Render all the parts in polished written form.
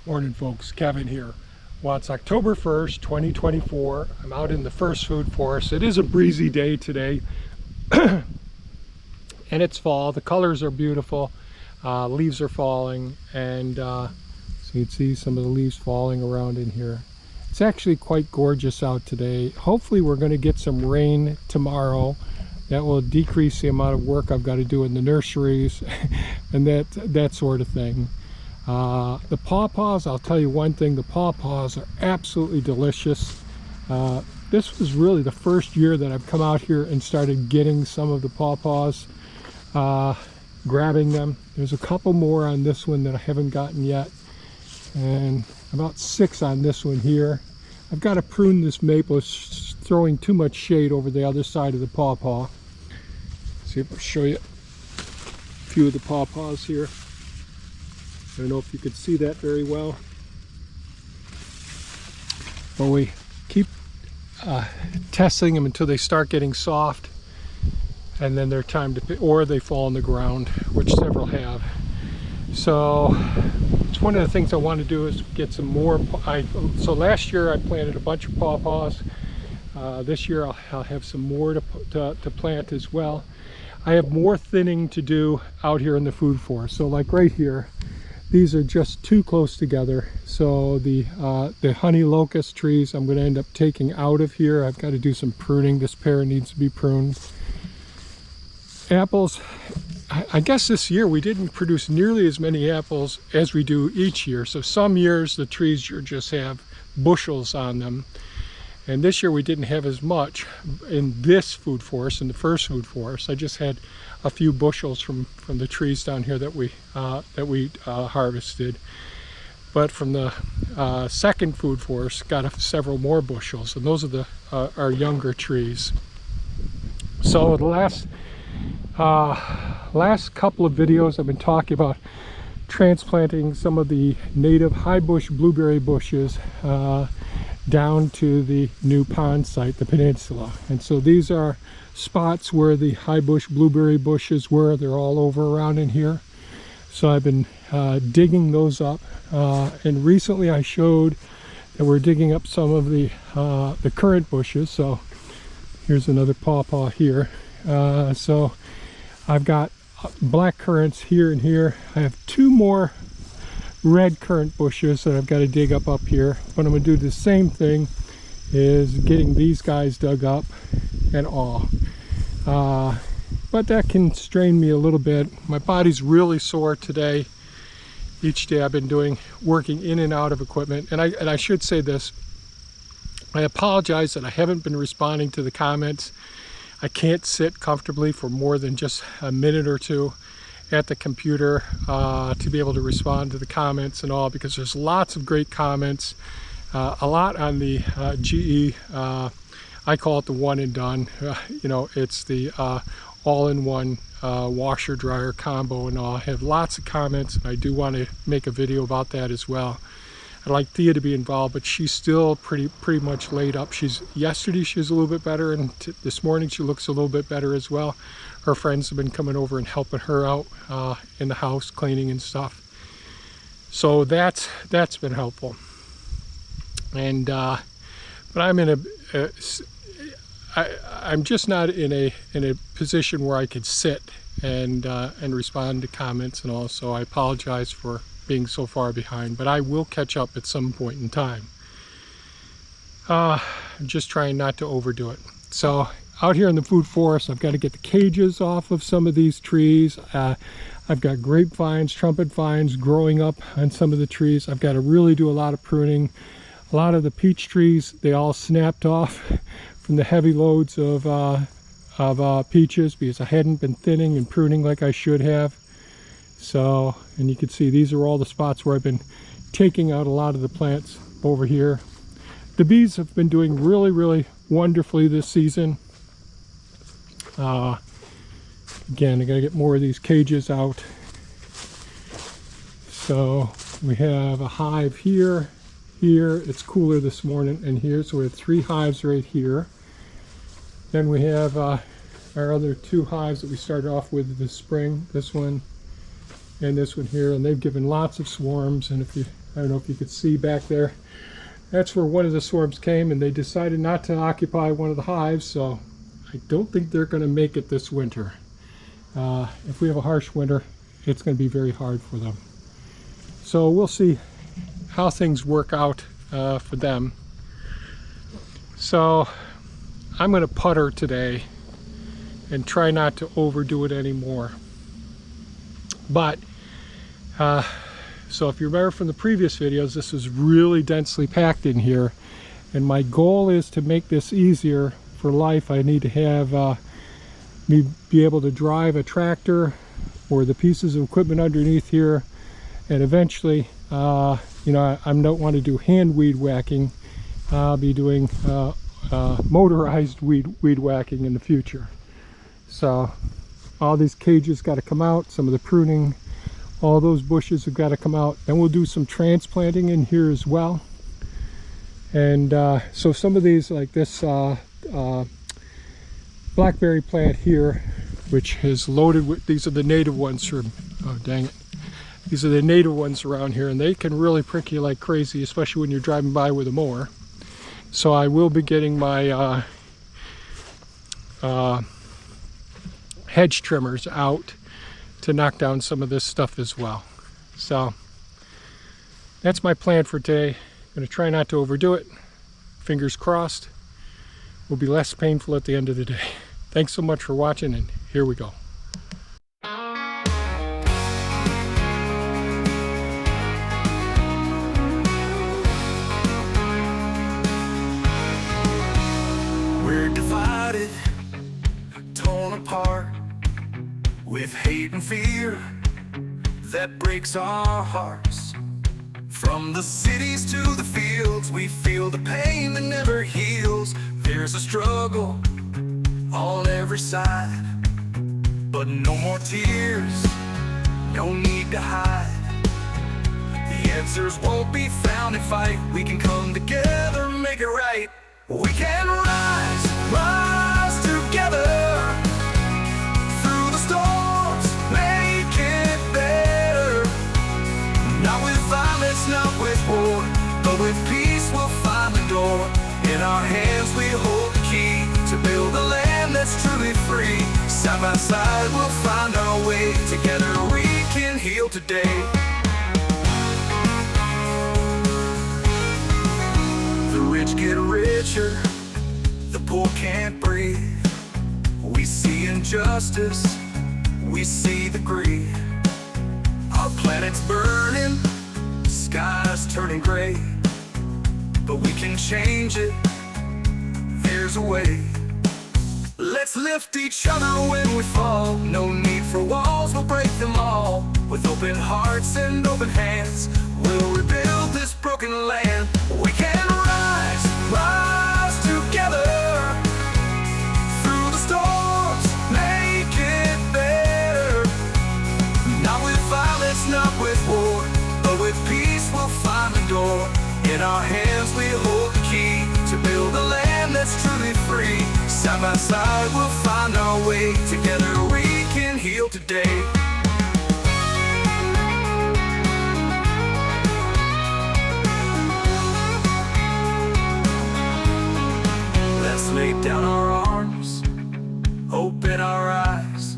Morning folks, Kevin here. Well, it's October 1st, 2024. I'm out in the first food forest. It is a breezy day today and it's fall. The colors are beautiful. Leaves are falling and so you can see some of the leaves falling around in here. It's actually quite gorgeous out today. Hopefully we're going to get some rain tomorrow. That will decrease the amount of work I've got to do in the nurseries and that sort of thing. The pawpaws, I'll tell you one thing, the pawpaws are absolutely delicious. This was really the first year that I've come out here and started getting some of the pawpaws, grabbing them. There's a couple more on this one that I haven't gotten yet, and about 6 on this one here. I've got to prune this maple. It's throwing too much shade over the other side of the pawpaw. See if I'll show you a few of the pawpaws here. I don't know if you could see that very well. But we keep testing them until they start getting soft, and then they're time to pick, or they fall on the ground, which several have. So it's one of the things I want to do is get some more. So last year I planted a bunch of pawpaws. This year I'll have some more to plant as well. I have more thinning to do out here in the food forest. So like right here, these are just too close together. So the honey locust trees I'm going to end up taking out of here. I've got to do some pruning. This pear needs to be pruned. Apples, I guess this year we didn't produce nearly as many apples as we do each year. So some years the trees just have bushels on them. And this year we didn't have as much in this food forest, in the first food forest. I just had a few bushels from the trees down here that we harvested. But from the second food forest, got several more bushels, and those are our younger trees. So the last couple of videos I've been talking about transplanting some of the native high bush blueberry bushes down to the new pond site, the peninsula. And so these are spots where the high bush blueberry bushes were. They're all over around in here. So I've been digging those up, and recently I showed that we're digging up some of the currant bushes. So here's another pawpaw here. So I've got black currants here and here. I have 2 more red currant bushes that I've got to dig up here. But I'm going to do the same thing, is getting these guys dug up and all. But that can strain me a little bit. My body's really sore today. Each day I've been working in and out of equipment. And I should say this, I apologize that I haven't been responding to the comments. I can't sit comfortably for more than just a minute or two at the computer to be able to respond to the comments and all, because there's lots of great comments, a lot on the GE, I call it the one and done. You know, it's the all-in-one washer dryer combo and all. I have lots of comments, and I do want to make a video about that as well. I'd like Thea to be involved, but she's still pretty much laid up. Yesterday she was a little bit better, and this morning she looks a little bit better as well. Her friends have been coming over and helping her out in the house, cleaning and stuff. So that's been helpful. And but I'm I'm just not in a position where I could sit and respond to comments and all. So I apologize for being so far behind, but I will catch up at some point in time. I'm just trying not to overdo it. So out here in the food forest, I've got to get the cages off of some of these trees. I've got grapevines, trumpet vines growing up on some of the trees. I've got to really do a lot of pruning. A lot of the peach trees, they all snapped off from the heavy loads of peaches because I hadn't been thinning and pruning like I should have. So, and you can see these are all the spots where I've been taking out a lot of the plants over here. The bees have been doing really wonderfully this season. Again, I gotta get more of these cages out. So we have a hive here, it's cooler this morning, and here, so we have 3 hives right here. Then we have our other 2 hives that we started off with this spring, this one and this one here, and they've given lots of swarms. And if you, I don't know if you could see back there, that's where one of the swarms came, and they decided not to occupy one of the hives, so I don't think they're going to make it this winter. If we have a harsh winter, it's going to be very hard for them. So we'll see how things work out for them. So I'm going to putter today and try not to overdo it anymore. But so if you remember from the previous videos, this was really densely packed in here, and my goal is to make this easier for life. I need to have me be able to drive a tractor or the pieces of equipment underneath here, and eventually you know, I don't want to do hand weed whacking. I'll be doing motorized weed whacking in the future. So all these cages got to come out, some of the pruning, all those bushes have got to come out. Then we'll do some transplanting in here as well. And so some of these, like this blackberry plant here, which is loaded with, these are the native ones from, oh dang it, these are the native ones around here, and they can really prick you like crazy, especially when you're driving by with a mower. So I will be getting my hedge trimmers out to knock down some of this stuff as well. So that's my plan for today. I'm going to try not to overdo it. Fingers crossed. Will be less painful at the end of the day. Thanks so much for watching, and here we go. We're divided, torn apart, with hate and fear that breaks our hearts. From the cities to the fields, we feel the pain that never heals. There's a struggle on every side, but no more tears, no need to hide. The answers won't be found in fight. We can come together, make it right. We can rise, rise together through the storms, make it better. Not with violence, not with war, but with peace we'll find the door. In our hands we hold the key to build a land that's truly free. Side by side we'll find our way. Together we can heal today. The rich get richer, the poor can't breathe. We see injustice, we see the greed. Our planet's burning, sky's turning gray, but we can change it, there's a way. Let's lift each other when we fall. No need for walls, we'll break them all. With open hearts and open hands, we'll rebuild this broken land. We can rise, rise together through the storms, make it better. Not with violence, not with war, but with peace we'll find the door. In our hands we hold the key to build a land that's truly free. Side by side we'll find our way. Together we can heal today. Let's lay down our arms, open our eyes.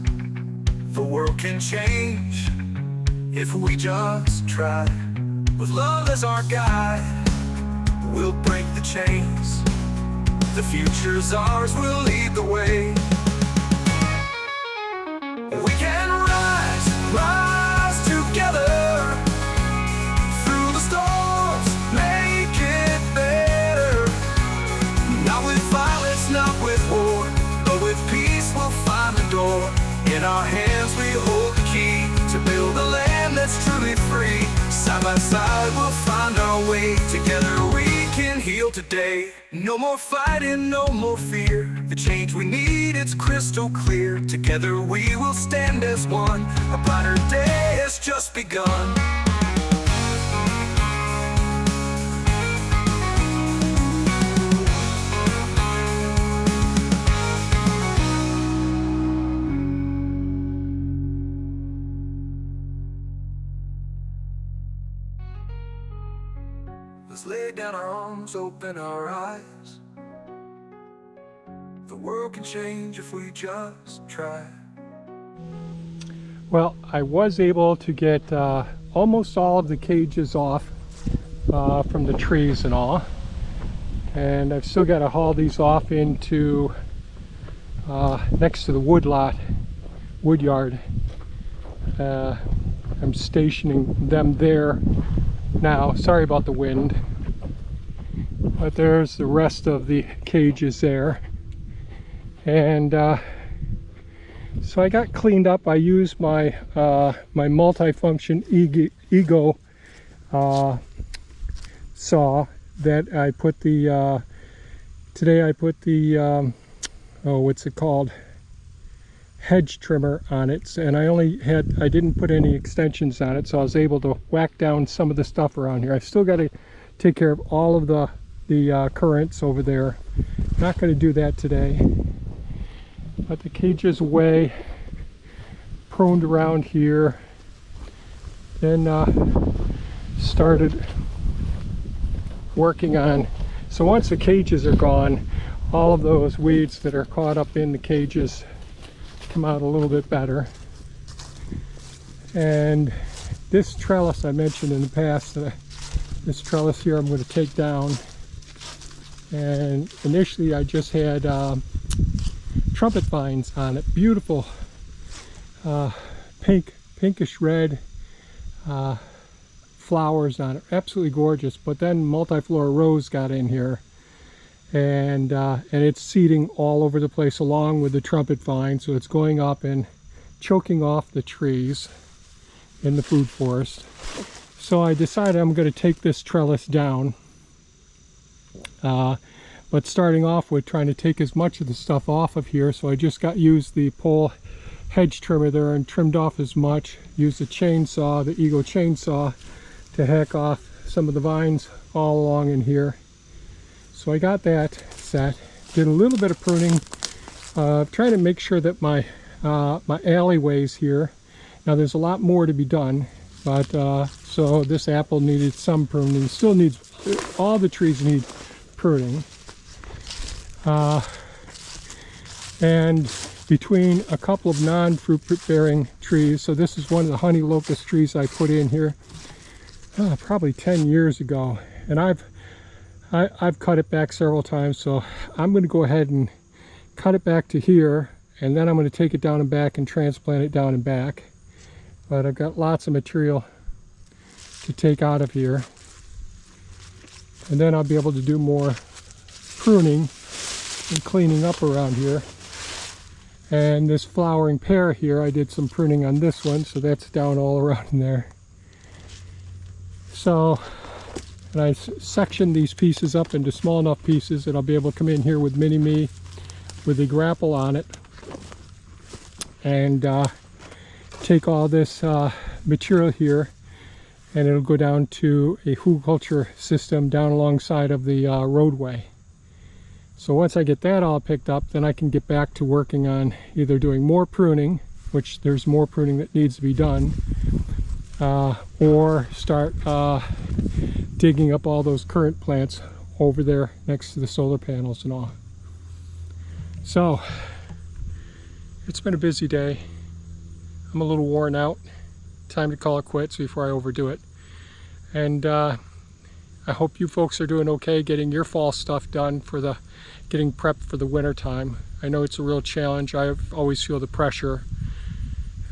The world can change if we just try. With love as our guide, we'll break the chains. The future's ours, we'll lead the way. We can rise, rise together through the storms, make it better. Not with violence, not with war, but with peace we'll find the door. In our hands we hold the key to build a land that's truly free. Side by side we'll find our way. Together we can heal today. No more fighting, no more fear. The change we need, it's crystal clear. Together we will stand as one. A brighter day has just begun. Let's lay down our arms, open our eyes. The world can change if we just try. Well, I was able to get almost all of the cages off from the trees and all, and I've still got to haul these off into next to the wood yard. I'm stationing them there now. Sorry about the wind, but there's the rest of the cages there. And so I got cleaned up. I used my my multi-function Ego saw that I put the today I put the oh, what's it called, hedge trimmer on it, and I didn't put any extensions on it, so I was able to whack down some of the stuff around here. I still got to take care of all of the currants over there. Not going to do that today, but the cages away, pruned around here, then started working on. So once the cages are gone, all of those weeds that are caught up in the cages come out a little bit better. And this trellis I mentioned in the past, this trellis here I'm going to take down. And initially I just had trumpet vines on it, beautiful pinkish red flowers on it, absolutely gorgeous. But then multiflora rose got in here, and it's seeding all over the place along with the trumpet vine, so it's going up and choking off the trees in the food forest. So I decided I'm going to take this trellis down, but starting off with trying to take as much of the stuff off of here. So I just used the pole hedge trimmer there and trimmed off as much, used the chainsaw, the Ego chainsaw, to hack off some of the vines all along in here. So I got that set, did a little bit of pruning, trying to make sure that my my alleyways here, now there's a lot more to be done, but so this apple needed some pruning, still needs, all the trees need pruning, and between a couple of non-fruit bearing trees, so this is one of the honey locust trees I put in here probably 10 years ago, and I've cut it back several times, so I'm going to go ahead and cut it back to here, and then I'm going to take it down and back and transplant it down and back. But I've got lots of material to take out of here, and then I'll be able to do more pruning and cleaning up around here. And this flowering pear here, I did some pruning on this one, so that's down all around in there. So, and I sectioned these pieces up into small enough pieces that I'll be able to come in here with Mini-Me with the grapple on it, and take all this material here, and it'll go down to a hugelkultur system down alongside of the roadway. So once I get that all picked up, then I can get back to working on either doing more pruning, which there's more pruning that needs to be done, or start digging up all those currant plants over there next to the solar panels and all. So it's been a busy day. I'm a little worn out. Time to call it quits before I overdo it. And I hope you folks are doing okay getting your fall stuff done for getting prepped for the winter time. I know it's a real challenge. I always feel the pressure,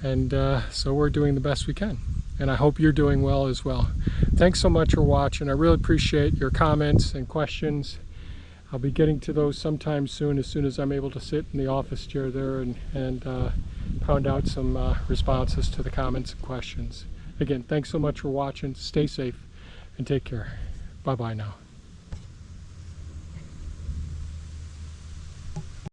and so we're doing the best we can, and I hope you're doing well as well. Thanks so much for watching. I really appreciate your comments and questions. I'll be getting to those sometime soon as I'm able to sit in the office chair there and pound out some responses to the comments and questions. Again, thanks so much for watching. Stay safe and take care. Bye-bye now.